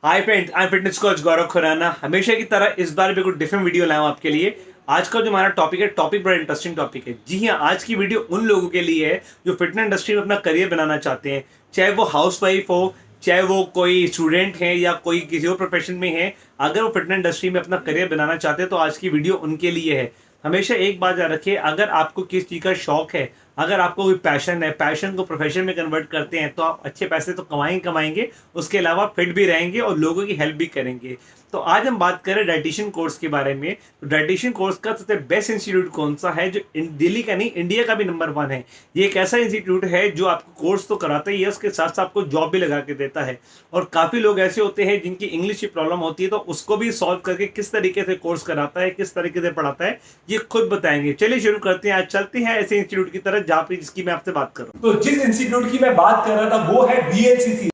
Hi friends, I am fitness coach Gaurav Khurana. हमेशा की तरह इस बार भी कुछ डिफरेंट वीडियो लाया हूं आपके लिए। आज का जो हमारा टॉपिक है, टॉपिक बड़ा इंटरेस्टिंग टॉपिक है। जी हाँ, आज की वीडियो उन लोगों के लिए है जो फिटनेस इंडस्ट्री में अपना करियर बनाना चाहते हैं, चाहे वो हाउस वाइफ हो, चाहे वो कोई स्टूडेंट है या कोई किसी और प्रोफेशन में है। अगर वो फिटनेस इंडस्ट्री में अपना करियर बनाना चाहते हैं तो आज की वीडियो उनके लिए है। हमेशा एक बात याद रखिए, अगर आपको किस चीज़ का शौक है, अगर आपको कोई पैशन है, पैशन को प्रोफेशन में कन्वर्ट करते हैं तो आप अच्छे पैसे तो कमाएंगे, उसके अलावा फिट भी रहेंगे और लोगों की हेल्प भी करेंगे। तो आज हम बात करें डाइटिशियन कोर्स के बारे में। तो डाइटिशियन कोर्स का सबसे बेस्ट इंस्टीट्यूट कौन सा है, जो दिल्ली का नहीं, इंडिया का भी नंबर 1 है। ये एक ऐसा इंस्टीट्यूट है जो आपको कोर्स तो कराता ही है, उसके साथ साथ आपको जॉब भी लगा के देता है। और काफ़ी लोग ऐसे होते हैं जिनकी इंग्लिश की प्रॉब्लम होती है, तो उसको भी सॉल्व करके किस तरीके से कोर्स कराता है, किस तरीके से पढ़ाता है, ये खुद बताएंगे। चलिए शुरू करते हैं। आज चलते हैं ऐसे इंस्टीट्यूट की तरफ जहाँ पे जिसकी मैं आपसे बात कर रहा हूँ। तो जिस इंस्टीट्यूट की मैं बात कर रहा था वो है VLCC।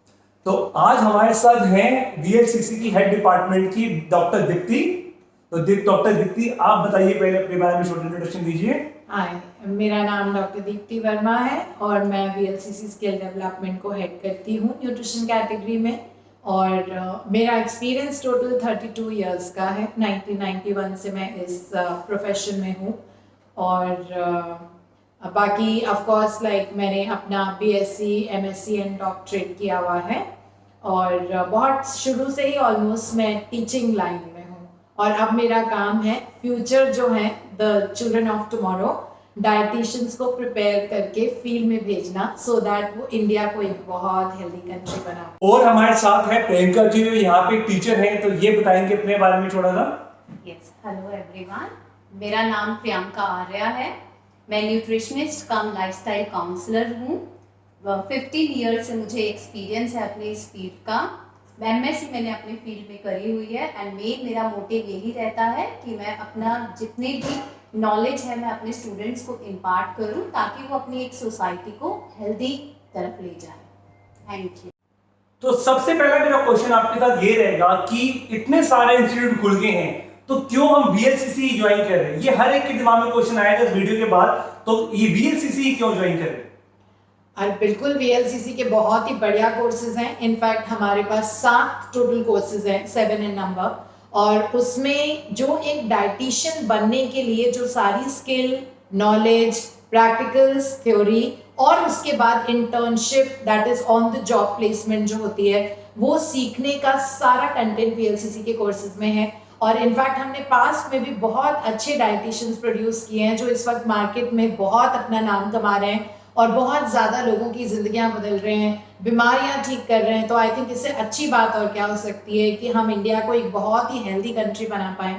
तो आज हमारे साथ हैं VLCC की हेड डिपार्टमेंट की डॉक्टर दीप्ति। तो डॉक्टर दीप्ति, आप बताइए, पहले अपने बारे में शॉर्ट इंट्रोडक्शन दीजिए। हाय, मेरा नाम डॉक्टर दीप्ति वर्मा है और मैं VLCC स्किल डेवलपमेंट को हेड करती हूँ न्यूट्रिशन कैटेगरी में। और मेरा एक्सपीरियंस टोटल 32 इयर्स का है। 1991 से मैं इस प्रोफेशन में हूँ। और बाकी ऑफ कोर्स मैंने अपना BSc MSc एंड डॉक्टरेट किया हुआ है। और बहुत शुरू से ही ऑलमोस्ट मैं टीचिंग लाइन में हूँ। और अब मेरा काम है फ्यूचर जो है the children of tomorrow dietitians को प्रिपेयर करके फील्ड में भेजना, सो दैट वो इंडिया को एक बहुत हेल्दी कंट्री बना। और हमारे साथ है प्रियंका जी, जो यहाँ पे टीचर हैं, तो ये बताएंगे अपने बारे में थोड़ा सा। यस, हेलो एवरीवन, मेरा नाम प्रियंका आर्या है। मैं न्यूट्रिशनिस्ट कम लाइफस्टाइल काउंसलर हूँ। 15 ईयर से मुझे एक्सपीरियंस है अपने इस फील्ड का। MSc मैंने अपनी फील्ड में करी हुई है एंड मेरा मोटिव यही रहता है कि मैं अपना जितने भी नॉलेज है मैं अपने स्टूडेंट्स को इम्पार्ट करूँ ताकि वो अपनी एक सोसाइटी को हेल्दी तरफ ले जाए। Thank you. तो सबसे पहला मेरा क्वेश्चन आपके साथ ये रहेगा कि इतने सारे इंस्टीट्यूट खुल गए हैं तो क्यों हम VLCC ज्वाइन कर रहे हैं? ये हर एक के दिमाग में क्वेश्चन आएगा इस वीडियो के बाद। तो ये VLCC क्यों ज्वाइन कर रहे हैं? और बिल्कुल VLCC के बहुत ही बढ़िया कोर्सेज हैं। इनफैक्ट हमारे पास 7 टोटल कोर्सेज हैं, 7 इन नंबर। और उसमें जो एक डाइटिशियन बनने के लिए जो सारी स्किल, नॉलेज, प्रैक्टिकल्स, थ्योरी और उसके बाद internship, that is on the job placement जो होती है, वो सीखने का सारा कंटेंट VLCC के कोर्सेज में है। और इनफैक्ट हमने पास्ट में भी बहुत अच्छे डाइटिशियंस प्रोड्यूस किए हैं जो इस वक्त मार्केट में बहुत अपना नाम कमा रहे हैं और बहुत ज़्यादा लोगों की ज़िंदगियां बदल रहे हैं, बीमारियां ठीक कर रहे हैं। तो आई थिंक इससे अच्छी बात और क्या हो सकती है कि हम इंडिया को एक बहुत ही हेल्दी कंट्री बना पाएं।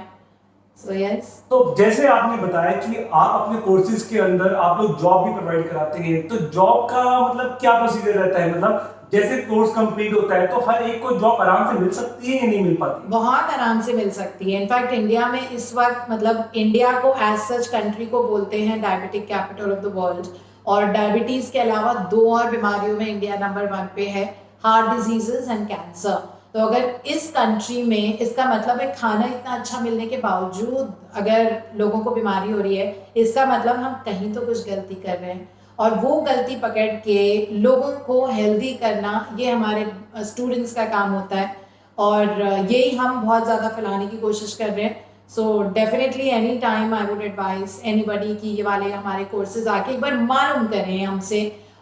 So yes. तो जैसे आपने बताया कि आप अपने कोर्सेज के अंदर आप लोग जॉब भी प्रोवाइड कराते हैं, तो जॉब का मतलब क्या प्रोसीजर रहता है? मतलब जैसे कोर्स कंप्लीट होता है तो हर एक को जॉब आराम से मिल सकती है या नहीं मिल पाती? बहुत आराम से मिल सकती है। इनफैक्ट इंडिया में इस वक्त इंडिया को एज सच कंट्री को बोलते हैं diabetic capital of the world. और डायबिटीज के अलावा 2 और बीमारियों में इंडिया नंबर 1 पे है, हार्ट डिजीजेस एंड कैंसर। तो अगर इस कंट्री में, इसका मतलब है खाना इतना अच्छा मिलने के बावजूद अगर लोगों को बीमारी हो रही है, इसका मतलब हम कहीं तो कुछ गलती कर रहे हैं। और वो गलती पकड़ के लोगों को हेल्दी करना, ये हमारे स्टूडेंट्स का काम होता है। और यही हम बहुत ज़्यादा फैलाने की कोशिश कर रहे हैं। So definitely any time I would advise anybody कि ये वाले हमारे कोर्सेज आके एक बार मालूम करें हमसे।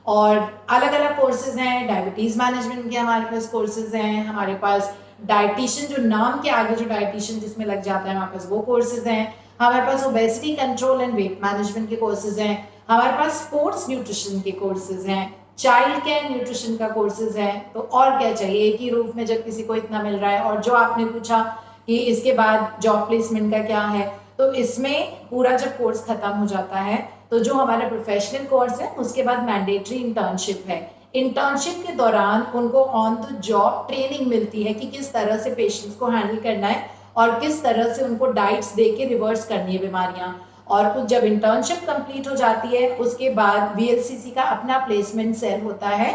और अलग अलग कोर्सेज हैं, डायबिटीज़ मैनेजमेंट के हमारे पास कोर्सेज हैं, हमारे पास डाइटिशियन जो नाम के आगे जो डाइटिशियन जिसमें लग जाता है हमारे पास वो कोर्सेज हैं, हमारे पास obesity control and weight management के कोर्सेज हैं, हमारे पास स्पोर्ट्स न्यूट्रिशन के कोर्सेज हैं, चाइल्ड केयर न्यूट्रिशन का कोर्सेज है। तो और क्या चाहिए, एक ही रूप में जब किसी को इतना मिल रहा है। और जो आपने पूछा कि इसके बाद जॉब प्लेसमेंट का क्या है, तो इसमें पूरा जब कोर्स खत्म हो जाता है तो जो हमारा प्रोफेशनल कोर्स है उसके बाद मैंडेटरी इंटर्नशिप है। इंटर्नशिप के दौरान उनको ऑन द जॉब ट्रेनिंग मिलती है कि किस तरह से पेशेंट्स को हैंडल करना है और किस तरह से उनको डाइट्स दे के रिवर्स करनी है बीमारियां। और जब इंटर्नशिप कंप्लीट हो जाती है उसके बाद VLCC का अपना प्लेसमेंट सेल होता है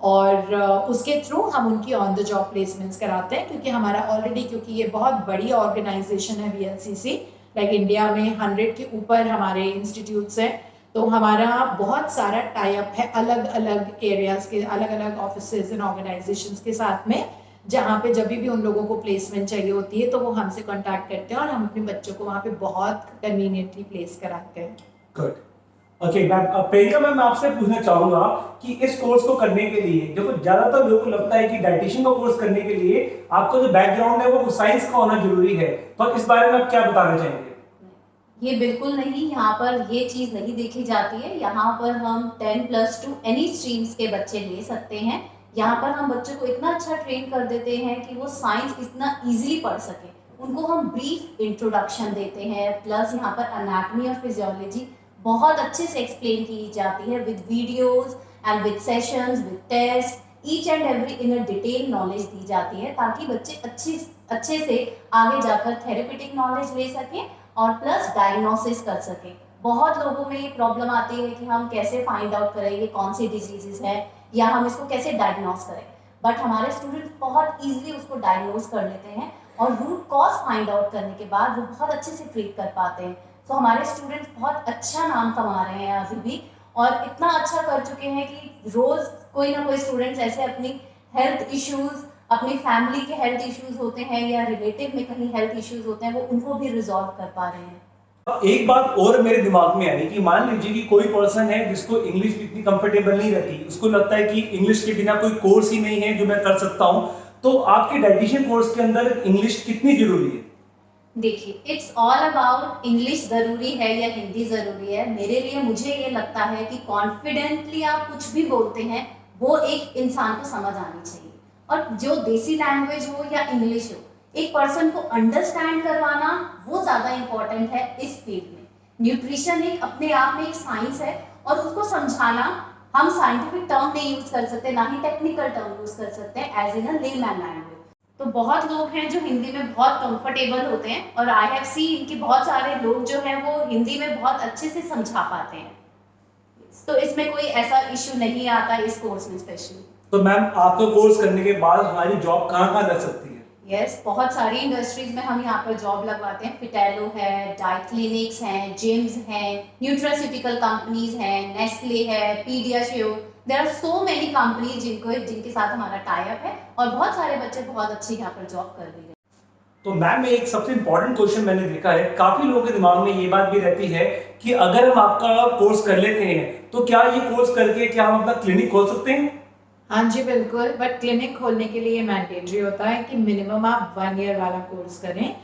और उसके थ्रू हम उनकी ऑन द जॉब प्लेसमेंट्स कराते हैं। क्योंकि हमारा ऑलरेडी, क्योंकि ये बहुत बड़ी ऑर्गेनाइजेशन है VLCC, इंडिया में 100 के ऊपर हमारे इंस्टीट्यूट्स हैं, तो हमारा बहुत सारा टाई अप है अलग अलग एरियाज के, अलग अलग ऑफिसेज एंड ऑर्गेनाइजेशंस के साथ में, जहाँ पे जब भी उन लोगों को प्लेसमेंट चाहिए होती है तो वो हमसे कांटेक्ट करते हैं और हम अपने बच्चों को वहाँ पे बहुत कन्वीनियंटली प्लेस कराते हैं। Good. Okay ma'am, Priyanka ma'am, मैं आपसे पूछना चाहूंगा कि इस कोर्स को करने के लिए देखो ज्यादातर लोगों को लगता है कि डाइटिशियन का कोर्स करने के लिए आपका जो बैकग्राउंड है वो साइंस का होना जरूरी है, तो इस बारे में आप क्या बताना चाहेंगे? ये बिल्कुल नहीं, यहाँ पर ये चीज़ नहीं देखी जाती है। यहाँ पर हम 10+2 एनी स्ट्रीम्स के बच्चे ले सकते हैं। यहाँ पर हम बच्चों को इतना अच्छा ट्रेन कर देते हैं कि वो साइंस इतना इजीली पढ़ सके। उनको हम ब्रीफ इंट्रोडक्शन देते हैं, प्लस यहाँ पर एनाटॉमी और फिजियोलॉजी बहुत अच्छे से एक्सप्लेन की जाती है with videos and with sessions, with test, each and every in a detail knowledge दी जाती है, ताकि बच्चे अच्छे से आगे जाकर थेरेपेटिक नॉलेज ले सकें और प्लस डायग्नोसिस कर सकें। बहुत लोगों में ये प्रॉब्लम आती है कि हम कैसे फाइंड आउट करें ये कौन सी डिजीजेस हैं या हम इसको कैसे डायग्नोस करें, बट हमारे स्टूडेंट्स बहुत इजीली उसको डायग्नोस कर लेते हैं और रूट कॉज फाइंड आउट करने के बाद वो बहुत अच्छे से ट्रीट कर पाते हैं। तो हमारे स्टूडेंट्स बहुत अच्छा नाम कमा रहे हैं अभी भी, और इतना अच्छा कर चुके हैं कि रोज़ कोई ना कोई स्टूडेंट्स ऐसे अपनी हेल्थ इश्यूज़, अपनी फैमिली के हेल्थ इश्यूज़ होते हैं या रिलेटिव में कहीं हेल्थ इश्यूज़ होते हैं, वो उनको भी रिजॉल्व कर पा रहे हैं। एक बात और मेरे दिमाग में आई कि मान लीजिए कि कोई पर्सन है जिसको इंग्लिश इतनी कंफर्टेबल नहीं रहती, उसको लगता है कि इंग्लिश के बिना कोई कोर्स ही नहीं है जो मैं कर सकता हूं, तो आपके डाइटिशियन कोर्स के अंदर इंग्लिश कितनी जरूरी है? देखिए, इट्स ऑल अबाउट इंग्लिश ज़रूरी है या हिंदी ज़रूरी है। मेरे लिए मुझे ये लगता है कि कॉन्फिडेंटली आप कुछ भी बोलते हैं वो एक इंसान को समझ आनी चाहिए, और जो देसी लैंग्वेज हो या इंग्लिश हो, एक पर्सन को अंडरस्टैंड करवाना वो ज़्यादा इम्पॉर्टेंट है इस फील्ड में। न्यूट्रिशन एक अपने आप में एक साइंस है, और उसको समझाना हम साइंटिफिक टर्म नहीं यूज़ कर सकते, ना ही टेक्निकल टर्म यूज़ कर सकते हैं as in a layman language. तो बहुत लोग हैं जो हिंदी में बहुत कंफर्टेबल होते हैं, और आई हैव सीन कि बहुत सारे लोग जो हैं वो हिंदी में बहुत अच्छे से समझा पाते हैं। तो इसमें कोई ऐसा इशू नहीं आता इस कोर्स में स्पेशली। तो मैम, आपका कोर्स करने के बाद हमारी जॉब कहाँ लग सकती है? यस, बहुत सारी इंडस्ट्रीज में हम यहाँ पर जॉब लगवाते हैं। फिटेलो है, डाइट क्लिनिक्स हैं, जिम्स हैं, न्यूट्रास्यूटिकल कंपनीज हैं, नेस्ले है, PediaSure, there are so many companies जिनके साथ हमारा टाई अप है, और बहुत सारे बच्चे बहुत अच्छी यहाँ पर जॉब कर रहे हैं। तो मैम, एक सबसे इम्पोर्टेंट क्वेश्चन मैंने देखा है, काफी लोगों के दिमाग में ये बात भी रहती है कि अगर हम आपका कोर्स कर लेते हैं तो क्या ये कोर्स करके क्या हम अपना क्लिनिक खोल सकते हैं? हाँ जी बिल्कुल, बट क्लिनिक खोलने के लिए मैंडेटरी होता है कि मिनिमम आप 1 ईयर वाला कोर्स करें।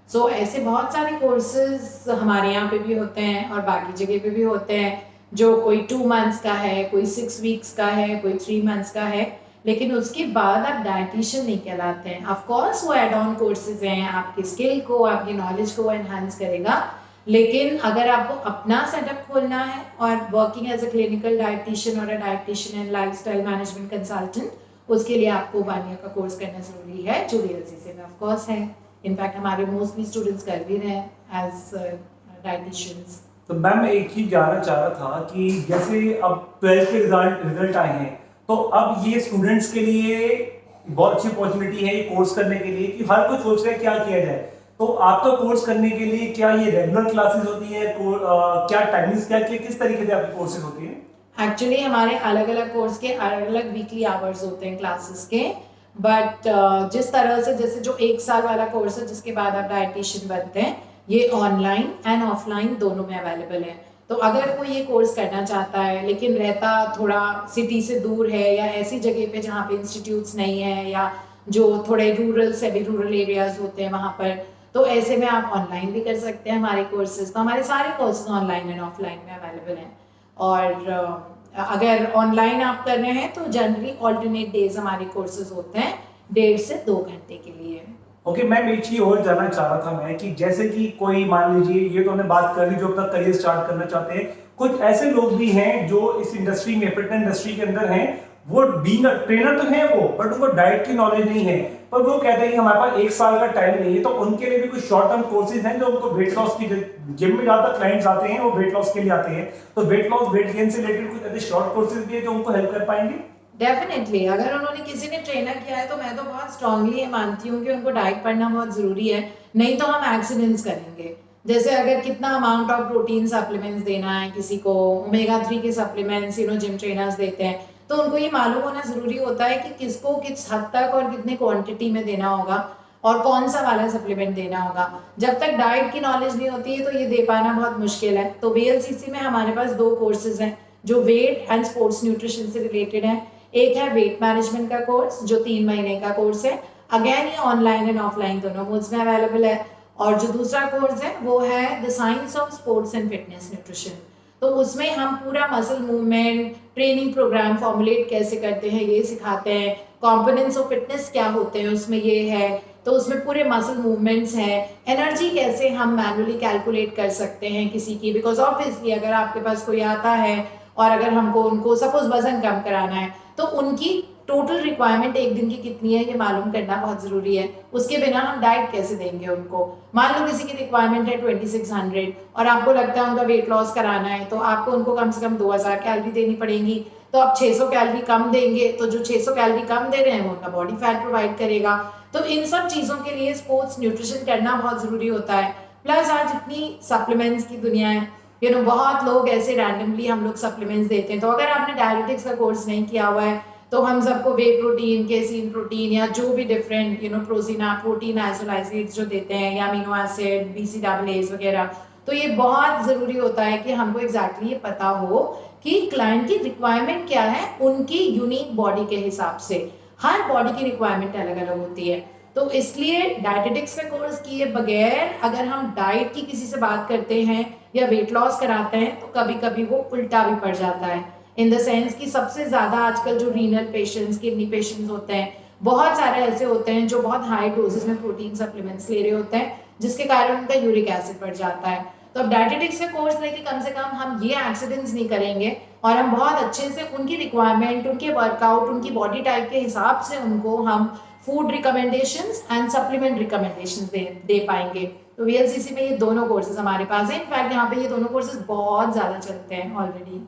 सो ऐसे बहुत सारे कोर्सेज हमारे यहाँ पे भी होते हैं और बाकी जगह पे भी होते हैं, जो कोई 2 मंथ्स का है, कोई 6 वीक्स का है, कोई 3 मंथ्स का है, लेकिन उसके बाद आप डाइटिशियन नहीं कहलाते हैं। ऑफ कोर्स वो एड ऑन कोर्सेज हैं, आपकी स्किल को, आपकी नॉलेज को एनहांस करेगा, लेकिन अगर आपको अपना सेटअप खोलना है और working as a clinical dietitian और a dietitian and lifestyle management consultant, उसके लिए आपको 1 ईयर का कोर्स करना जरूरी है, जो डीएलसीसी में ऑफ कोर्स है। इनफैक्ट हमारे मोस्टली स्टूडेंट्स कर भी रहे हैं एज डाइटिशियंस। तो मैम, मैं एक चीज जानना चाह रहा था कि जैसे अब 12th के रिजल्ट आए हैं, तो अब ये स्टूडेंट्स के लिए बहुत अच्छी अपॉर्चुनिटी है ये कोर्स करने के लिए कि हर कोई सोच रहा है क्या किया जाए। तो आपका कोर्स करने के लिए क्या ये रेगुलर क्लासेस होती है, क्या टाइमिंग्स, क्या किस तरीके से आपकी कोर्सेज होती है? एक्चुअली हमारे अलग अलग कोर्स के अलग अलग वीकली आवर्स होते हैं क्लासेस के, बट जिस तरह से जैसे जो 1 साल वाला कोर्स है जिसके बाद आप डाइटिशियन बनते हैं, ये ऑनलाइन एंड ऑफलाइन दोनों में अवेलेबल है। तो अगर कोई ये कोर्स करना चाहता है लेकिन रहता थोड़ा सिटी से दूर है या ऐसी जगह पे जहाँ पे इंस्टीट्यूट्स नहीं है या जो थोड़े रूरल सेमी रूरल एरियाज होते हैं वहाँ पर, तो ऐसे में आप ऑनलाइन भी कर सकते हैं हमारे कोर्सेज। तो हमारे सारे कोर्सेज ऑनलाइन एंड ऑफलाइन में अवेलेबल हैं, और अगर ऑनलाइन आप कर रहे हैं तो जनरली ऑल्टरनेट डेज हमारे कोर्सेज होते हैं 1.5 से 2 घंटे के लिए। ओके मैम, एक चीज और जानना चाह रहा था मैं कि जैसे कि कोई मान लीजिए, ये तो हमने बात कर ली जो अपना करियर स्टार्ट करना चाहते हैं, कुछ ऐसे लोग भी हैं जो इस इंडस्ट्री में, फिटनेस इंडस्ट्री के अंदर हैं, वो बीइंग ट्रेनर तो है वो, बट उनको डाइट की नॉलेज नहीं है, पर वो कहते हैं कि हमारे पास 1 साल का टाइम नहीं है। तो उनके लिए भी कुछ शॉर्ट टर्म कोर्सेज हैं जो उनको वेट लॉस की, जिम में ज्यादा क्लाइंट्स आते हैं वो वेट लॉस के लिए आते हैं, तो वेट लॉस वेट गेन से रिलेटेड कुछ ऐसे शॉर्ट कोर्सेज भी है जो उनको हेल्प कर पाएंगे? डेफिनेटली, अगर उन्होंने किसी ने ट्रेनर किया है तो मैं तो बहुत स्ट्रांगली ये मानती हूँ कि उनको डाइट पढ़ना बहुत ज़रूरी है, नहीं तो हम एक्सीडेंट्स करेंगे। जैसे अगर कितना अमाउंट ऑफ प्रोटीन सप्लीमेंट्स देना है किसी को, ओमेगा 3 के सप्लीमेंट्स जिम ट्रेनर्स देते हैं, तो उनको ये मालूम होना ज़रूरी होता है कि किसको किस हद तक और कितने क्वांटिटी में देना होगा और कौन सा वाला सप्लीमेंट देना होगा। जब तक डाइट की नॉलेज नहीं होती है तो ये दे पाना बहुत मुश्किल है। तो VLCC में हमारे पास 2 कोर्सेज हैं जो वेट एंड स्पोर्ट्स न्यूट्रिशन से रिलेटेड है। एक है वेट मैनेजमेंट का कोर्स जो 3 महीने का कोर्स है। अगेन ये ऑनलाइन एंड ऑफलाइन दोनों मोड्स में अवेलेबल है। और जो दूसरा कोर्स है वो है the science of sports and fitness nutrition. तो उसमें हम पूरा muscle movement training program formulate कैसे करते हैं ये सिखाते हैं। कंपोनेंट्स ऑफ फिटनेस क्या होते हैं उसमें ये है। तो उसमें पूरे मसल मूवमेंट्स हैं। एनर्जी कैसे हम मैनुअली कैलकुलेट कर सकते हैं किसी की, बिकॉज ऑब्वियसली अगर आपके पास कोई आता है और अगर हमको उनको सपोज वजन कम कराना है तो उनकी टोटल रिक्वायरमेंट एक दिन की कितनी है ये मालूम करना बहुत ज़रूरी है। उसके बिना हम डाइट कैसे देंगे उनको। मान लो किसी की रिक्वायरमेंट है 2600 और आपको लगता है उनका वेट लॉस कराना है तो आपको उनको कम से कम 2000 कैलोरी देनी पड़ेगी। तो आप 600 कैलोरी कम देंगे तो जो 600 कैलोरी कम दे रहे हैं वो उनका बॉडी फैट प्रोवाइड करेगा। तो इन सब चीज़ों के लिए स्पोर्ट्स न्यूट्रिशन करना बहुत ज़रूरी होता है। प्लस आज इतनी सप्लीमेंट्स की दुनिया है, बहुत लोग ऐसे रैंडमली हम लोग सप्लीमेंट्स देते हैं। तो अगर आपने डायबिटिक्स का कोर्स नहीं किया हुआ है तो हम सबको वे प्रोटीन केसीन प्रोटीन या जो भी डिफरेंट प्रोटीन आइसोलाइसिड्स जो देते हैं या अमीनो एसिड BCAAs वगैरह, तो ये बहुत ज़रूरी होता है कि हमको एग्जैक्टली ये पता हो कि क्लाइंट की रिक्वायरमेंट क्या है उनकी यूनिक बॉडी के हिसाब से। हर बॉडी की रिक्वायरमेंट अलग अलग होती है। तो इसलिए डायटेटिक्स का कोर्स किए बगैर अगर हम डाइट की किसी से बात करते हैं या वेट लॉस कराते हैं तो कभी कभी वो उल्टा भी पड़ जाता है। इन द सेंस कि सबसे ज़्यादा आजकल जो रीनल पेशेंट्स किडनी पेशेंट्स होते हैं बहुत सारे ऐसे होते हैं जो बहुत हाई डोजेस में प्रोटीन सप्लीमेंट्स ले रहे होते हैं जिसके कारण उनका यूरिक एसिड बढ़ जाता है। तो अब डायटेटिक्स का कोर्स लेके कम से कम हम ये एक्सीडेंट्स नहीं करेंगे और हम बहुत अच्छे से उनकी रिक्वायरमेंट उनके वर्कआउट उनकी बॉडी टाइप के हिसाब से उनको हम food recommendations and supplement recommendations दे पाएंगे। तो VLCC में ये दोनों कोर्सेज हमारे पास हैं। इनफैक्ट यहाँ पे ये दोनों कोर्सेज बहुत ज़्यादा चलते हैं ऑलरेडी।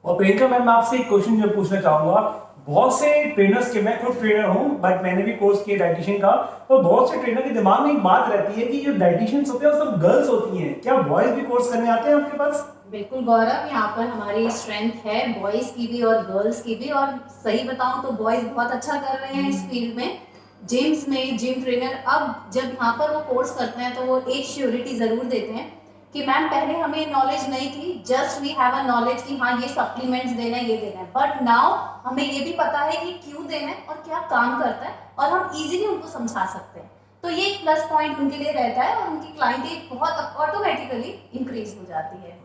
और प्रियंका मैम, मैं आपसे एक क्वेश्चन जो पूछना चाहूंगा, बहुत से ट्रेनर्स के, मैं खुद ट्रेनर हूँ बट मैंने भी कोर्स किया डाइटिशियन का, तो बहुत से ट्रेनर के दिमाग में एक बात रहती है कि जो डाइटिशियंस होते हैं वो सब गर्ल्स होती हैं। क्या बॉयज भी कोर्स करने आते हैं आपके पास? बिल्कुल गौरव, यहाँ पर हमारी स्ट्रेंथ है बॉयज़ की भी और गर्ल्स की भी। और सही बताऊँ तो बॉयज़ बहुत अच्छा कर रहे हैं इस फील्ड में। जिम्स में जिम ट्रेनर अब जब यहाँ पर वो कोर्स करते हैं तो वो एक श्योरिटी ज़रूर देते हैं कि मैम पहले हमें नॉलेज नहीं थी, just we have a knowledge कि हाँ ये सप्लीमेंट्स देना है ये देना है, बट नाउ हमें ये भी पता है कि क्यों देना है और क्या काम करता है और हम इजीली उनको समझा सकते हैं। तो ये एक प्लस पॉइंट उनके लिए रहता है और उनकी क्लाइंटेज बहुत ऑटोमेटिकली इंक्रीज हो जाती है।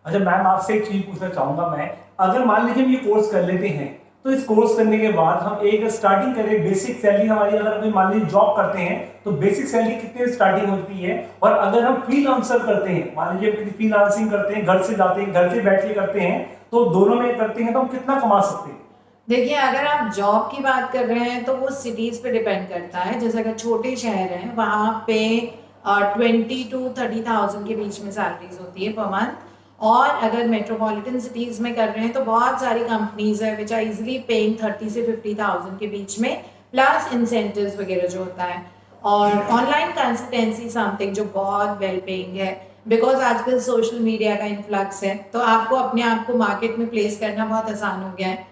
अच्छा मैम, आपसे एक चीज पूछना चाहूंगा मैं, अगर मान लीजिए हम ये कोर्स कर लेते हैं तो इस कोर्स करने के बाद हम एक स्टार्टिंग करें, बेसिक सैलरी हमारी, अगर हम मान लीजिए जॉब करते हैं तो बेसिक सैलरी कितने स्टार्टिंग होती है? और अगर हम फ्रीलांसर करते हैं, मान लीजिए हम फ्रीलांसिंग करते हैं, घर से जाते हैं, घर से बैठ के करते हैं, तो दोनों में करते हैं तो हम कितना कमा सकते हैं? देखिए, अगर आप जॉब की बात कर रहे हैं तो वो सिटीज़ पे डिपेंड करता है। जैसे अगर छोटे शहर हैं वहाँ पे 20 to 30,000 के बीच में सैलरीज होती है पर मंथ। और अगर मेट्रोपॉलिटन सिटीज़ में कर रहे हैं तो बहुत सारी कंपनीज है विच आर इजीली पेइंग 30 से 50,000 के बीच में, प्लस इंसेंटिव्स वगैरह जो होता है। और ऑनलाइन कंसल्टेंसी समथिंग जो बहुत वेल पेइंग है, बिकॉज आजकल सोशल मीडिया का इन्फ्लक्स है तो आपको अपने आप को मार्केट में प्लेस करना बहुत आसान हो गया है,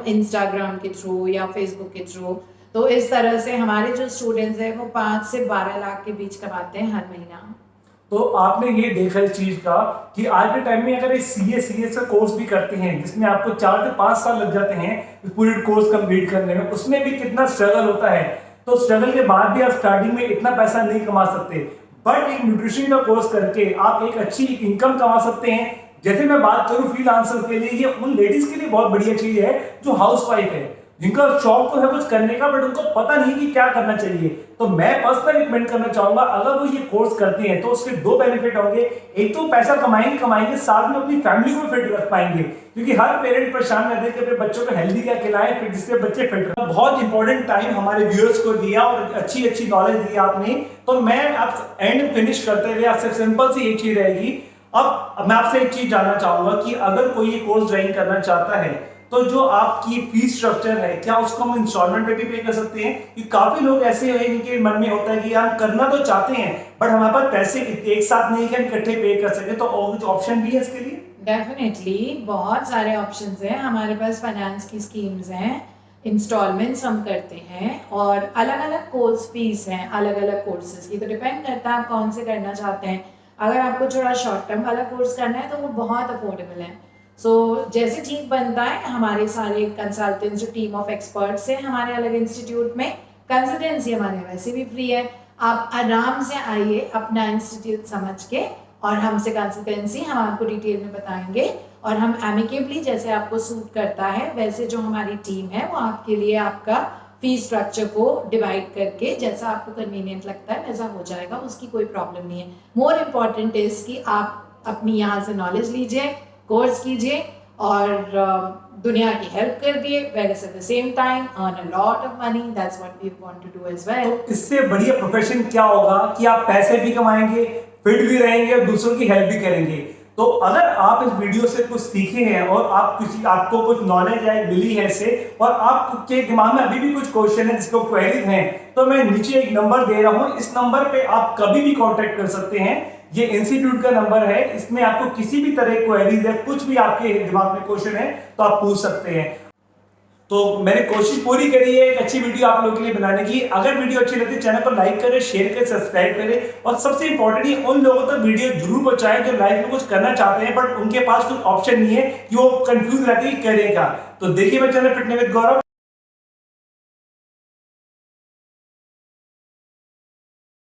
इंस्टाग्राम के थ्रू या फेसबुक के थ्रू। तो इस तरह से हमारे जो स्टूडेंट्स हैं वो 5 से 12 लाख के बीच कमाते हैं हर महीना। तो आपने ये देखा इस चीज का कि आज के टाइम में अगर सीएस का कोर्स भी करते हैं जिसमें आपको 4 से 5 साल लग जाते हैं पूरी कोर्स कंप्लीट करने में, उसमें भी कितना स्ट्रगल होता है। तो स्ट्रगल के बाद भी आप स्टार्टिंग में इतना पैसा नहीं कमा सकते, बट एक न्यूट्रिशन का कोर्स करके आप एक अच्छी इनकम कमा सकते हैं। जैसे मैं बात करूं फ्रीलांसर के लिए, ये उन लेडीज के लिए बहुत बढ़िया चीज है जो हाउसवाइफ है, जिनका शौक तो है कुछ करने का बट उनको पता नहीं कि क्या करना चाहिए। तो मैं पर्सनल रिकमेंड करना चाहूंगा, अगर वो ये कोर्स करते हैं तो उसके 2 बेनिफिट होंगे। एक तो पैसा कमाएंगे, साथ में अपनी फैमिली को फिट रख पाएंगे, क्योंकि हर पेरेंट परेशान रहते हैं कि अपने बच्चों को हेल्दी क्या खिलाएं फिर जिससे बच्चे फिट रहें। बहुत इंपॉर्टेंट टाइम हमारे व्यूअर्स को दिया और अच्छी नॉलेज दी आपने। तो मैं आप एंड फिनिश करते हुए आपसे सिंपल सी एक चीज रहेगी, अब मैं आपसे एक चीज जानना चाहूंगा कि अगर कोई ये कोर्स ज्वाइन करना चाहता है तो जो आपकी फीस स्ट्रक्चर है क्या उसको हम इंस्टॉलमेंट पे भी पे कर सकते हैं? कि काफी लोग ऐसे हैं जिनके मन में होता है कि यार करना तो चाहते हैं बट हमारे पास पैसे एक साथ नहीं कि हम इकट्ठे पे कर सके, तो ऑप्शन भी है इसके लिए? डेफिनेटली बहुत सारे ऑप्शंस हैं हमारे पास। फाइनेंस की स्कीम्स हैं, इंस्टॉलमेंट्स हम करते हैं, और अलग अलग कोर्स फीस हैं अलग अलग कोर्सेज की। तो डिपेंड करता है आप कौन से करना चाहते हैं। अगर आपको थोड़ा शॉर्ट टर्म वाला कोर्स करना है तो वो बहुत अफोर्डेबल है। सो जैसे ठीक बनता है, हमारे सारे कंसल्टेंट्स जो टीम ऑफ एक्सपर्ट्स हैं हमारे अलग इंस्टीट्यूट में, कंसल्टेंसी हमारे वैसे भी फ्री है। आप आराम से आइए अपना इंस्टीट्यूट समझ के, और हमसे कंसल्टेंसी हम आपको डिटेल में बताएंगे, और हम एमिकेबली जैसे आपको सूट करता है वैसे जो हमारी टीम है वो आपके लिए आपका फीस स्ट्रक्चर को डिवाइड करके जैसा आपको कन्वीनियंट लगता है वैसा हो जाएगा, उसकी कोई प्रॉब्लम नहीं है। मोर इम्पॉर्टेंट इज कि आप अपनी यहाँ से नॉलेज लीजिए, कोर्स कीजिए, और दुनिया की हेल्प कर दिए, whereas at the same time earn a lot of money. That's what we want to do as well. इससे बढ़िया प्रोफेशन क्या होगा कि आप पैसे भी कमाएंगे, फिट भी रहेंगे और दूसरों की हेल्प भी करेंगे। तो अगर आप इस वीडियो से कुछ सीखे हैं और आपको कुछ नॉलेज है मिली है इससे, और आपके दिमाग में अभी भी कुछ क्वेश्चन है जिसको क्वेरीज हैं, तो मैं नीचे एक नंबर दे रहा हूं, इस नंबर पे आप कभी भी कांटेक्ट कर सकते हैं। ये इंस्टीट्यूट का नंबर है, इसमें आपको किसी भी तरह क्वेरीज है, कुछ भी आपके दिमाग में क्वेश्चन है तो आप पूछ सकते हैं। तो मैंने कोशिश पूरी करी है एक अच्छी वीडियो आप लोगों के लिए बनाने की। अगर वीडियो अच्छी लगती है चैनल को लाइक करें, शेयर करें, सब्सक्राइब करें, और सबसे इंपॉर्टेंटली उन लोगों तक वीडियो जरूर पहुंचाएं जो लाइफ में कुछ करना चाहते हैं बट उनके पास कुछ ऑप्शन नहीं है, कि वो कंफ्यूज रहते हैं करें क्या। तो देखिए मेरे चैनल फिटनेस विद गौरव।